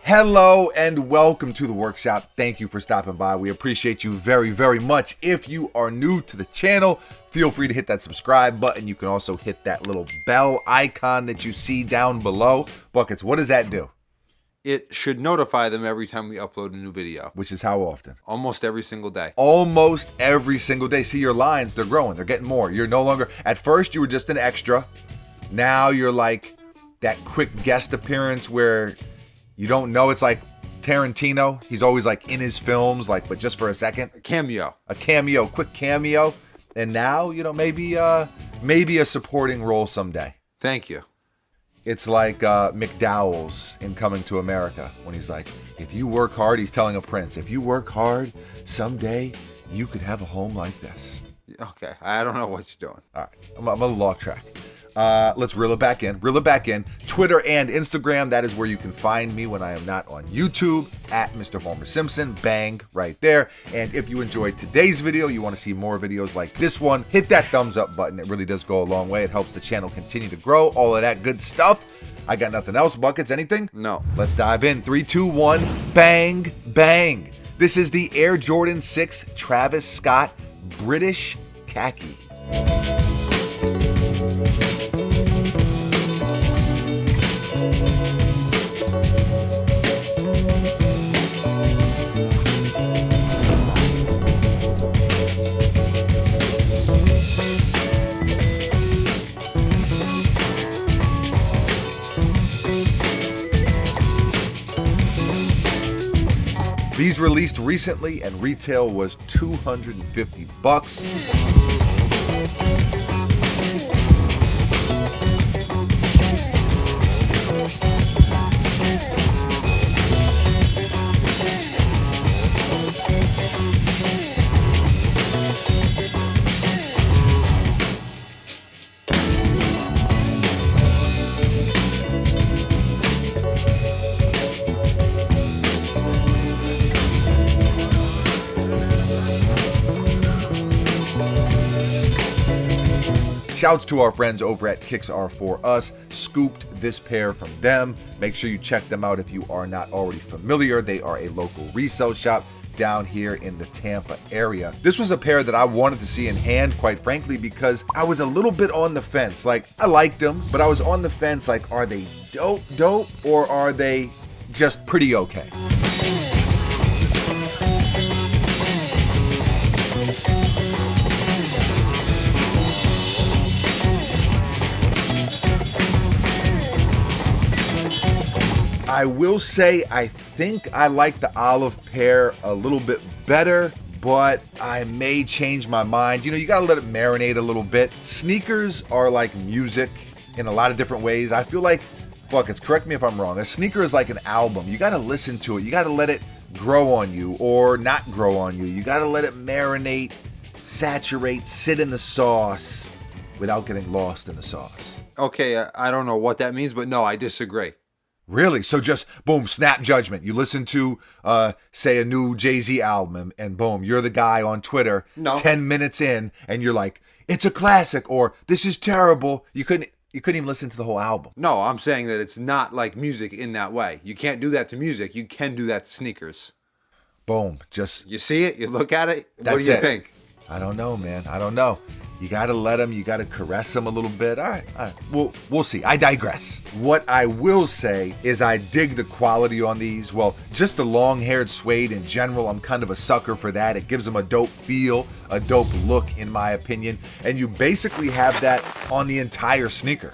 Hello and welcome to the workshop. Thank you for stopping by. We appreciate you very, very much. If you are new to the channel, feel free to hit that subscribe button. You can also hit that little bell icon that you see down below. Buckets, what does that do? It should notify them every time we upload a new video. Which is how often? Almost every single day. Almost every single day. See, your lines, they're growing. They're getting more. You're no longer, at first you were just an extra. Now you're like that quick guest appearance where you don't know. It's like Tarantino. He's always like in his films, like, but just for a second. A cameo. A cameo, quick cameo. And now, you know, maybe a supporting role someday. Thank you. It's like McDowell's in Coming to America when he's like, if you work hard, he's telling a prince, if you work hard, someday you could have a home like this. Okay, I don't know what you're doing. All right, I'm a little off track. Let's reel it back in. Twitter and Instagram, that is where you can find me when I am not on YouTube, at Mr. Homer Simpson, bang, right there. And if you enjoyed today's video, you want to see more videos like this one, hit that thumbs up button. It really does go a long way. It helps the channel continue to grow, all of that good stuff. I got nothing else. Buckets, anything? No. Let's dive in. 3, 2, 1, bang, bang. This is the Air Jordan 6 Travis Scott British Khaki. These released recently and retail was $250. Shouts to our friends over at Kicks Are For Us, scooped this pair from them. Make sure you check them out if you are not already familiar. They are a local resale shop down here in the Tampa area. This was a pair that I wanted to see in hand, quite frankly, because I was a little bit on the fence. Like, I liked them, but I was on the fence, like, are they dope, or are they just pretty okay? I will say I think I like the olive pair a little bit better, but I may change my mind. You know, you gotta let it marinate a little bit. Sneakers are like music in a lot of different ways. I feel like, Buckets, correct me if I'm wrong, a sneaker is like an album. You gotta listen to it. You gotta let it grow on you or not grow on you. You gotta let it marinate, saturate, sit in the sauce without getting lost in the sauce. Okay, I don't know what that means, but no, I disagree. Really? So just, boom, snap judgment. You listen to, say, a new Jay-Z album, and boom, you're the guy on Twitter 10 minutes in, and you're like, it's a classic, or this is terrible. You couldn't even listen to the whole album. No, I'm saying that it's not like music in that way. You can't do that to music. You can do that to sneakers. Boom. Just... You see it, you look at it, what do you think? I don't know, man. I don't know. You got to let them, you got to caress them a little bit. All right. We'll see. I digress. What I will say is I dig the quality on these. Well, just the long-haired suede in general, I'm kind of a sucker for that. It gives them a dope feel, a dope look, in my opinion. And you basically have that on the entire sneaker.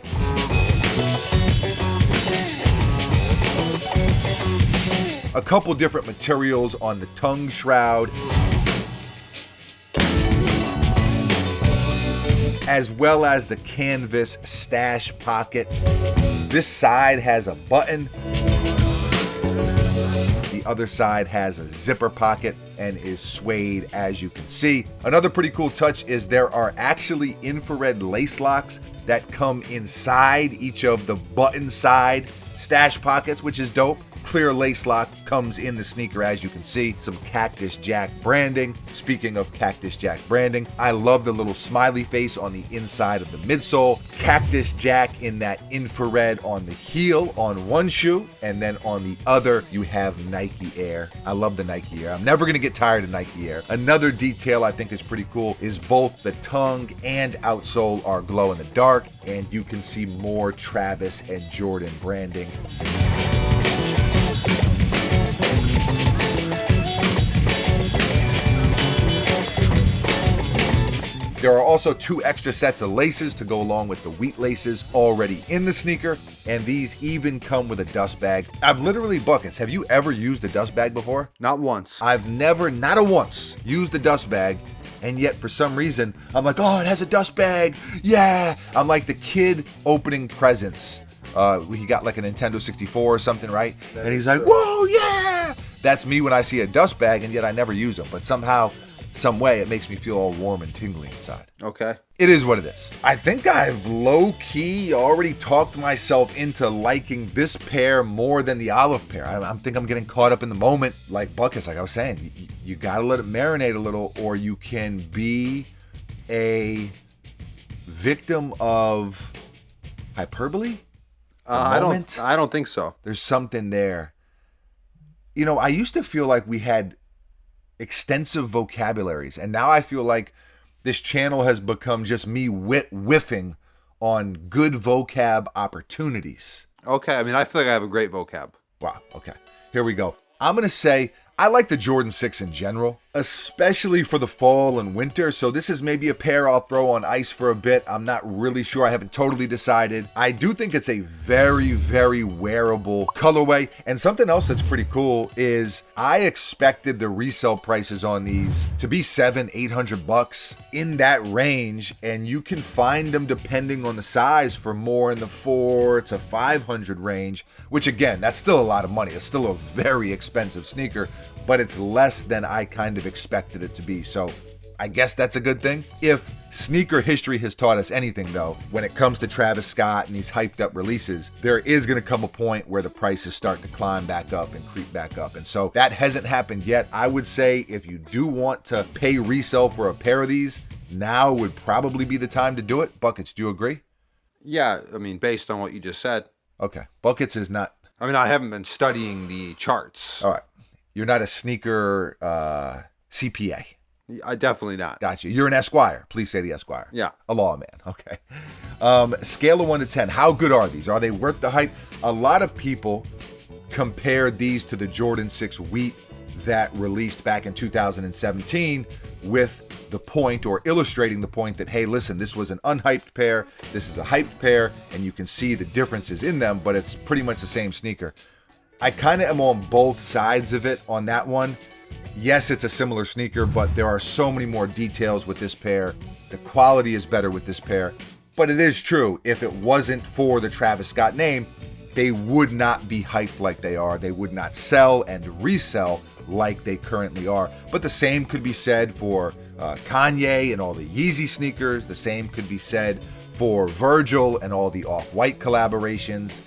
A couple different materials on the tongue shroud, as well as the canvas stash pocket. This side has a button. The other side has a zipper pocket and is suede, as you can see. Another pretty cool touch is there are actually infrared lace locks that come inside each of the button side stash pockets, which is dope. Clear lace lock comes in the sneaker, as you can see. Some Cactus Jack branding. Speaking of Cactus Jack branding, I love the little smiley face on the inside of the midsole. Cactus Jack in that infrared on the heel on one shoe, and then on the other you have Nike Air. I love the Nike Air. I'm never gonna get tired of Nike Air. Another detail I think is pretty cool is both the tongue and outsole are glow in the dark, and you can see more Travis and Jordan branding. There are also 2 extra sets of laces to go along with the wheat laces already in the sneaker, and these even come with a dust bag. I've literally, Buckets, have you ever used a dust bag before? Not once. I've never, not a once, used a dust bag, and yet for some reason, I'm like, oh, it has a dust bag, yeah! I'm like the kid opening presents. He got like a Nintendo 64 or something, right? And he's like, whoa, yeah! That's me when I see a dust bag, and yet I never use them, but somehow, some way, it makes me feel all warm and tingly inside. Okay. It is what it is. I think I've low-key already talked myself into liking this pair more than the olive pair. I think I'm getting caught up in the moment, like Buckets, like I was saying. You gotta let it marinate a little, or you can be a victim of hyperbole. I don't think so. There's something there. You know, I used to feel like we had extensive vocabularies, and now I feel like this channel has become just me whiffing on good vocab opportunities. Okay, I mean, I feel like I have a great vocab. Wow, okay. Here we go. I'm going to say I like the Jordan 6 in general, especially for the fall and winter. So this is maybe a pair I'll throw on ice for a bit. I'm not really sure. I haven't totally decided. I do think it's a very, very wearable colorway. And something else that's pretty cool is I expected the resale prices on these to be $700-800 in that range. And you can find them depending on the size for more in the $400 to $500 range, which again, that's still a lot of money. It's still a very expensive sneaker, but it's less than I kind of expected it to be. So I guess that's a good thing. If sneaker history has taught us anything, though, when it comes to Travis Scott and these hyped up releases, there is going to come a point where the prices start to climb back up and creep back up. And so that hasn't happened yet. I would say if you do want to pay resale for a pair of these, now would probably be the time to do it. Buckets, do you agree? Yeah, I mean, based on what you just said. Okay. Buckets is not... I mean, I haven't been studying the charts. All right. You're not a sneaker CPA. I definitely not. Gotcha. You're an Esquire. Please say the Esquire. Yeah. A lawman. Okay. Scale of 1 to 10. How good are these? Are they worth the hype? A lot of people compare these to the Jordan 6 Wheat that released back in 2017 with the point, or illustrating the point, that, hey, listen, this was an unhyped pair. This is a hyped pair, and you can see the differences in them, but it's pretty much the same sneaker. I kind of am on both sides of it on that one. Yes, it's a similar sneaker, but there are so many more details with this pair. The quality is better with this pair. But it is true, if it wasn't for the Travis Scott name, they would not be hyped like they are. They would not sell and resell like they currently are. But the same could be said for Kanye and all the Yeezy sneakers. The same could be said for Virgil and all the Off-White collaborations.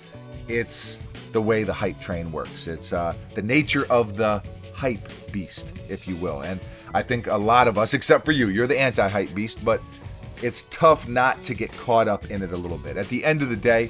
It's the way the hype train works. It's the nature of the hype beast, if you will. And I think a lot of us, except for you're the anti-hype beast, but it's tough not to get caught up in it a little bit. At the end of the day,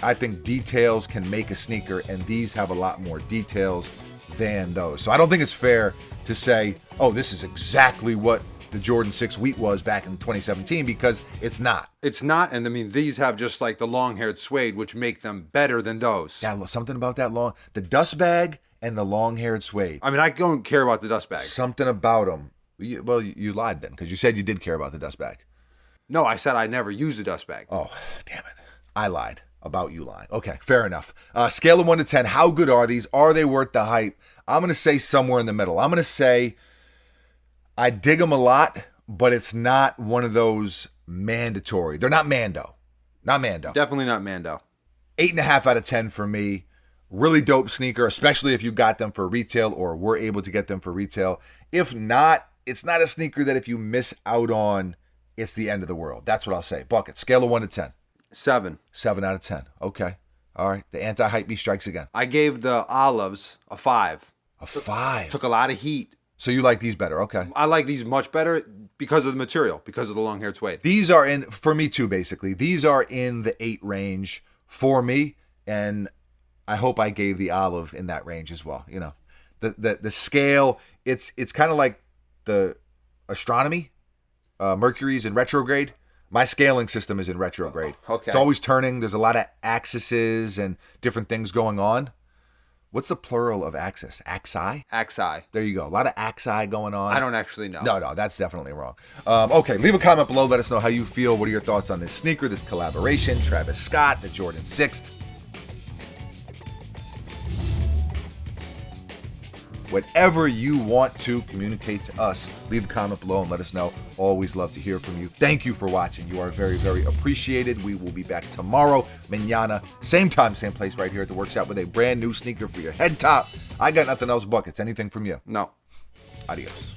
I think details can make a sneaker, and these have a lot more details than those. So I don't think it's fair to say, oh, this is exactly what the Jordan 6 Wheat was back in 2017, because it's not. It's not, and I mean, these have just like the long-haired suede, which make them better than those. Yeah, something about that the dust bag and the long-haired suede. I mean, I don't care about the dust bag. Something about them. Well, you lied then, because you said you did care about the dust bag. No, I said I never used a dust bag. Oh, damn it. I lied about you lying. Okay, fair enough. Scale of 1 to 10, how good are these? Are they worth the hype? I'm going to say somewhere in the middle. I'm going to say I dig them a lot, but it's not one of those mandatory. They're not Mando. Not Mando. Definitely not Mando. 8.5 out of 10 for me. Really dope sneaker, especially if you got them for retail or were able to get them for retail. If not, it's not a sneaker that if you miss out on, it's the end of the world. That's what I'll say. Bucket, scale of 1 to 10. 7. 7 out of 10. Okay. All right. The anti-hype me strikes again. I gave the olives a 5. A 5. Took a lot of heat. So you like these better. Okay. I like these much better because of the material, because of the long-haired suede. These are in, for me too, basically. These are in the 8 range for me, and I hope I gave the olive in that range as well. You know, the scale, it's kind of like the astronomy. Mercury's in retrograde. My scaling system is in retrograde. Okay. It's always turning. There's a lot of axes and different things going on. What's the plural of axis? Axi? Axi. There you go. A lot of axi going on. I don't actually know. No, that's definitely wrong. Okay, leave a comment below. Let us know how you feel. What are your thoughts on this sneaker, this collaboration, Travis Scott, the Jordan 6? Whatever you want to communicate to us, leave a comment below and let us know. Always love to hear from you. Thank you for watching. You are very, very appreciated. We will be back tomorrow, mañana, same time, same place, right here at the workshop with a brand new sneaker for your head top. I got nothing else, Buckets. Anything from you? No. Adios.